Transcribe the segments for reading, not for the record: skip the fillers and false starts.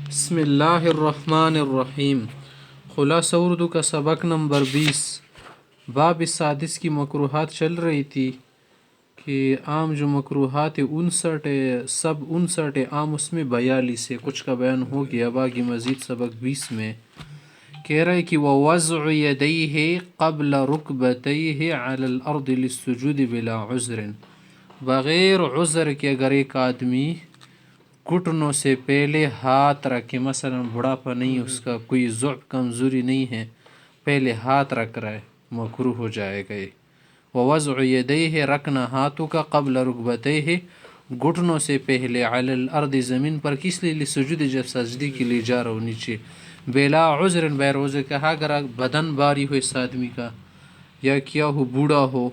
بسم اللہ الرحمن الرحیم. خلاصہ اردو کا سبق نمبر 20. باب سادس کی مکروہات چل رہی تھی کہ عام جو مکروہات 59 ہے، سب 59 ہے، عام اس میں 42 ہے. کچھ کا بیان ہو گیا، باقی مزید سبق 20 میں کہہ رہے کہ وَوَضْعُ يَدَيْهِ قَبْلَ رُكْبَتَيْهِ عَلَى الْأَرْضِ لِلسُّجُودِ بِلَا عُذْرٍ. بغیر عذر کے اگر ایک آدمی گھٹنوں سے پہلے ہاتھ رکھے، مثلا بڑھاپا نہیں، اس کا کوئی ضعف کمزوری نہیں ہے، پہلے ہاتھ رکھ رہا ہے، مکروہ ہو جائے گا. وَوَضْعُ يَدَيْهِ رکھنا ہاتھوں کا قبل رکبتیہ گھٹنوں سے پہلے علی الارض زمین پر، کس لیے؟ لسجود جب سجدی کے لیے جا رہا ہو نیچے، بلا عذر بغیر عذر کا. اگر بدن باری ہو اس آدمی کا، یا کیا ہو بوڑھا ہو،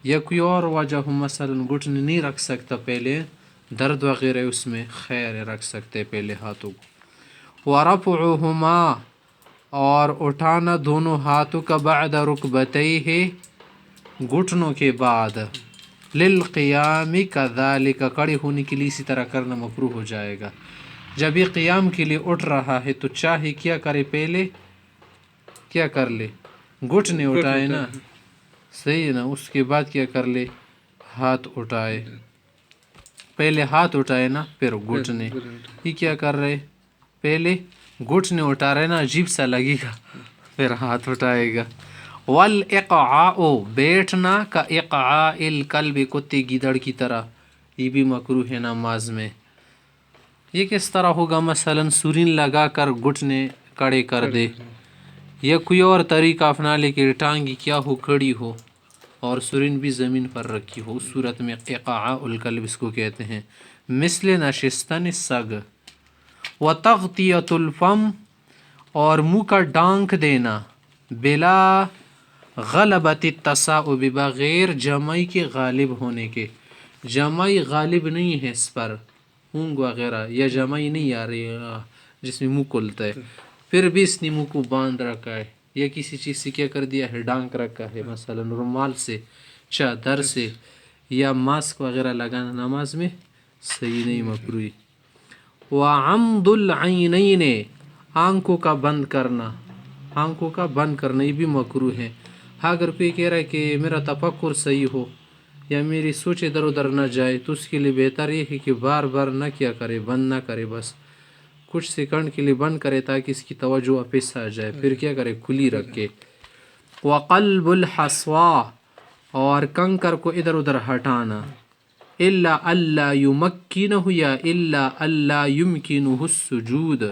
یا کوئی اور وجہ ہو، مثلا گھٹنے نہیں رکھ سکتا پہلے، درد وغیرہ اس میں، خیر رکھ سکتے پہلے ہاتھوں کو. وَرَفْعُهُمَا اور اٹھانا دونوں ہاتھوں کا بعد رکبتیہ گھٹنوں کے بعد، للقیام کذالک کھڑے ہونے کے لیے اسی طرح کرنا مکروہ ہو جائے گا. جب یہ قیام کے لیے اٹھ رہا ہے تو چاہے کیا کرے، پہلے کیا کر لے، گھٹنے اٹھائے نا، صحیح ہے نا، اس کے بعد کیا کر لے، ہاتھ اٹھائے، پہلے ہاتھ اٹھائے نا پھر گھٹنے. یہ کیا کر رہے، پہلے گھٹنے اٹھا رہے نا، عجیب سا لگے گا، پھر ہاتھ اٹھائے گا. والاقعاء بیٹھنا، کا اقعاء الکلب کتے گیدڑ کی طرح، یہ بھی مکروہ ہے نماز میں. یہ کس طرح ہوگا؟ مثلا سرین لگا کر گھٹنے کڑے کر دے، یا کوئی اور طریقہ اپنا لے کہ ٹانگی کیا ہو کھڑی ہو اور سرین بھی زمین پر رکھی ہو، اس صورت میں اقعاء الکلب اس کو کہتے ہیں. مثل نشستن سگ. وتغطیۃ الفم اور منہ کا ڈانک دینا، بلا غلبۃ التصاؤب بغیر جمعی کے غالب ہونے کے. جمعی غالب نہیں ہے اس پر، اونگ وغیرہ، یا جمعی نہیں آ رہی ہے جس میں منہ کھلتا ہے، پھر بھی اس نے منہ کو باندھ رکھا ہے، یا کسی چیز سے کیا کر دیا ہے، ڈانک رکھا ہے، مثلا رومال سے، چادر سے، یا ماسک وغیرہ لگانا نماز میں صحیح نہیں، مکروہ. وعمد العینین آنکھوں کا بند کرنا، آنکھوں کا بند کرنا یہ بھی مکروہ ہے. اگر کوئی کہہ رہا ہے کہ میرا تفکر صحیح ہو یا میری سوچ ادھر ادھر نہ جائے، تو اس کے لیے بہتر یہ ہے کہ بار بار نہ کیا کرے، بند نہ کرے، بس کچھ سیکنڈ کے لیے بند کرے تاکہ اس کی توجہ واپس آ جائے، پھر کیا کرے، کھلی رکھے. وقلب الحصوا اور کنکر کو ادھر ادھر ہٹانا، الا اللہ یمکنہ یا الا اللہ یمکنہ السجود،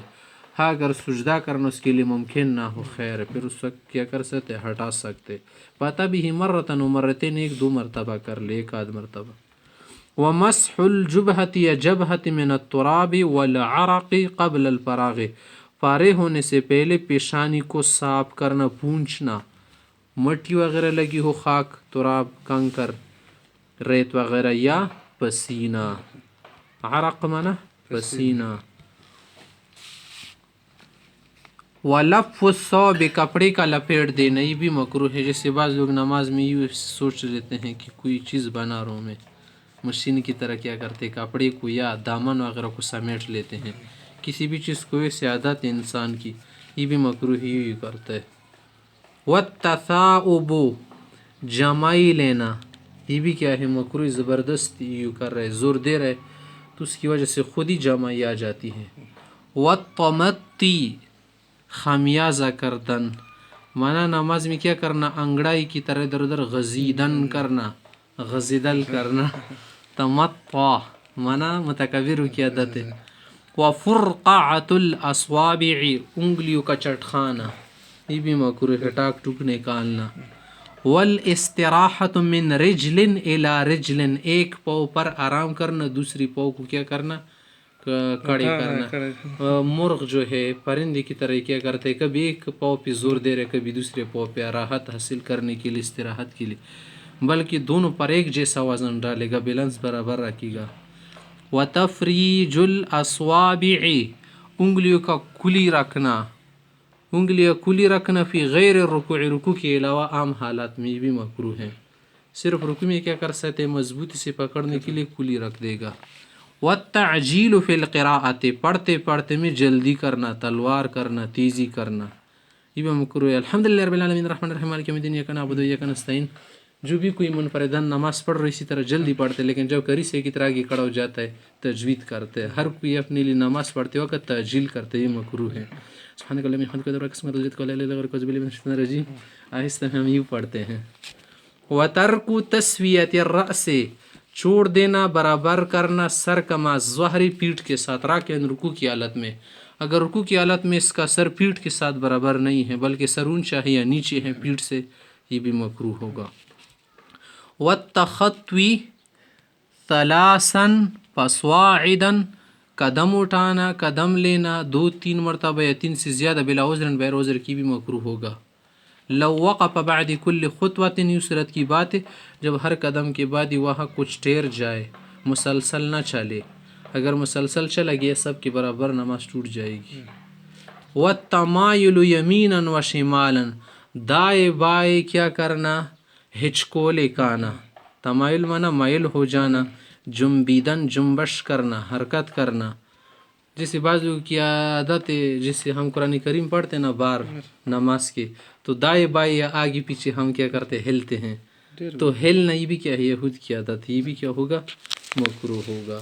اگر سجدہ کرنا اس کے لیے ممکن نہ ہو، خیر پھر اس وقت کیا کر سکتے، ہٹا سکتے. پتہ بھی مرتن و مرتين، ایک دو مرتبہ کر لے، ایک آدھ مرتبہ. ومسح الجبہۃ یا جبہۃ من التراب والعرق قبل الفراغ، فارغ ہونے سے پہلے پیشانی کو صاف کرنا، پونچھنا، مٹی وغیرہ لگی ہو، خاک، تراب، کنکر، ریت وغیرہ، یا پسینہ. عرق منا پسینہ. ولف الثوب کپڑے کا لپیٹ دینا، یہ بھی مکروہ ہے. جیسے بعض لوگ نماز میں یہ سوچ لیتے ہیں کہ کوئی چیز بنا رہا ہوں میں، مشین کی طرح کیا کرتے، کپڑے کو یا دامن وغیرہ کو سمیٹ لیتے ہیں، کسی بھی چیز کو ایسے عادت ہے انسان کی، یہ بھی مکروہ ہی کرتا ہے. والتثاؤب جمائی لینا، یہ بھی کیا ہے، مکروہ، زبردست یوں کر رہے، زور دے رہے تو اس کی وجہ سے خود ہی جمائی آ جاتی ہے. والتمطی خمیازہ کردن، مانا نماز میں کیا کرنا، انگڑائی کی طرح ادھر ادھر غزیدن کرنا، غزیدل کرنا. تمطع مانا متکبر کی عادت ہے. وفرقعۃ الاصوابع انگلیوں کا چٹخانا، یہ بھی مکروہ ہے، ٹاک ٹوک نکالنا. والاستراحۃ من رجل الی رجل، ایک پاؤں پر آرام کرنا، دوسری پاؤں کو کیا کرنا، کڑے کرنا. مرغ جو ہے پرندے کی طرح کیا کرتے، کبھی ایک پاؤں پہ زور دے رہے، کبھی دوسرے پاؤں پہ، راحت حاصل کرنے کے لیے، استراحت کے لیے، بلکہ دونوں پر ایک جیسا وزن ڈالے گا، بیلنس برابر رکھے گا. وتفریج الاصوابع انگلیوں کا کلی رکھنا، انگلیاں کلی رکھنا، فی غیر رکوع رکوع کے علاوہ عام حالات میں، یہ بھی مکروہ ہے. صرف رکوع میں کیا کر سکتے، مضبوطی سے پکڑنے کے لیے کلی رکھ دے گا. والتعجیل فی القراءۃ، پڑھتے پڑھتے میں جلدی کرنا، تلوار کرنا، تیزی کرنا، یہ بھی مکروہ ہے۔ الحمدللہ رب العالمین الرحمن الرحیم مالک یوم الدین ایاک نعبد و ایاک نستعین، جو بھی کوئی منفردن نماز پڑھ رہا ہے اسی طرح جلدی پڑھتے، لیکن جب کری سے کی طرح آگے کھڑا ہو جاتا ہے تجوید کرتے ہیں۔ ہر کوئی اپنے لیے نماز پڑھتے وقت تاجیل کرتے، یہ مکروہ ہے۔ سبحانک اللہم وبحمدک اشہد ان لا الہ الا انت استغفرک واتوب الیک۔ آہستہ میں ہم یوں پڑھتے ہیں۔ وترک تسویۃ الرأس، چھوڑ دینا، برابر کرنا سر کا مع الظہر، پیٹھ کے ساتھ، راکعاً رکوع کی حالت میں۔ اگر رکوع کی حالت میں اس کا سر پیٹھ کے ساتھ برابر نہیں ہے بلکہ سر اونچا ہے یا نیچے ہے پیٹھ سے، یہ بھی مکروہ ہوگا۔ والتخطی ثلاثا فصاعدا، قدم اٹھانا، قدم لینا 2-3 مرتبہ یا 3 سے زیادہ بلا عذر بغیر عذر کی بھی مکروہ ہوگا۔ لو وقف بعد کل خطوۃ، یوں صورت کی بات ہے جب ہر قدم کے بعد وہاں کچھ ٹھہر جائے، مسلسل نہ چلے، اگر مسلسل چلا گیا سب کے برابر نماز ٹوٹ جائے گی۔ والتمایل یمینا و شمالا، دائیں بائیں کیا کرنا، ہچکولے کانا، تمایل مانا مائل ہو جانا، جنبیدن جنبش کرنا، حرکت کرنا، جیسے بعض لوگوں کی عادت ہے، جیسے ہم قرآن کریم پڑھتے نا بار نماز کے، تو دائیں بائیں یا آگے پیچھے ہم کیا کرتے ہلتے ہیں، تو ہلنا یہ بھی کیا ہے یہود کی عادت ہے، یہ بھی کیا ہوگا، مکروہ ہوگا۔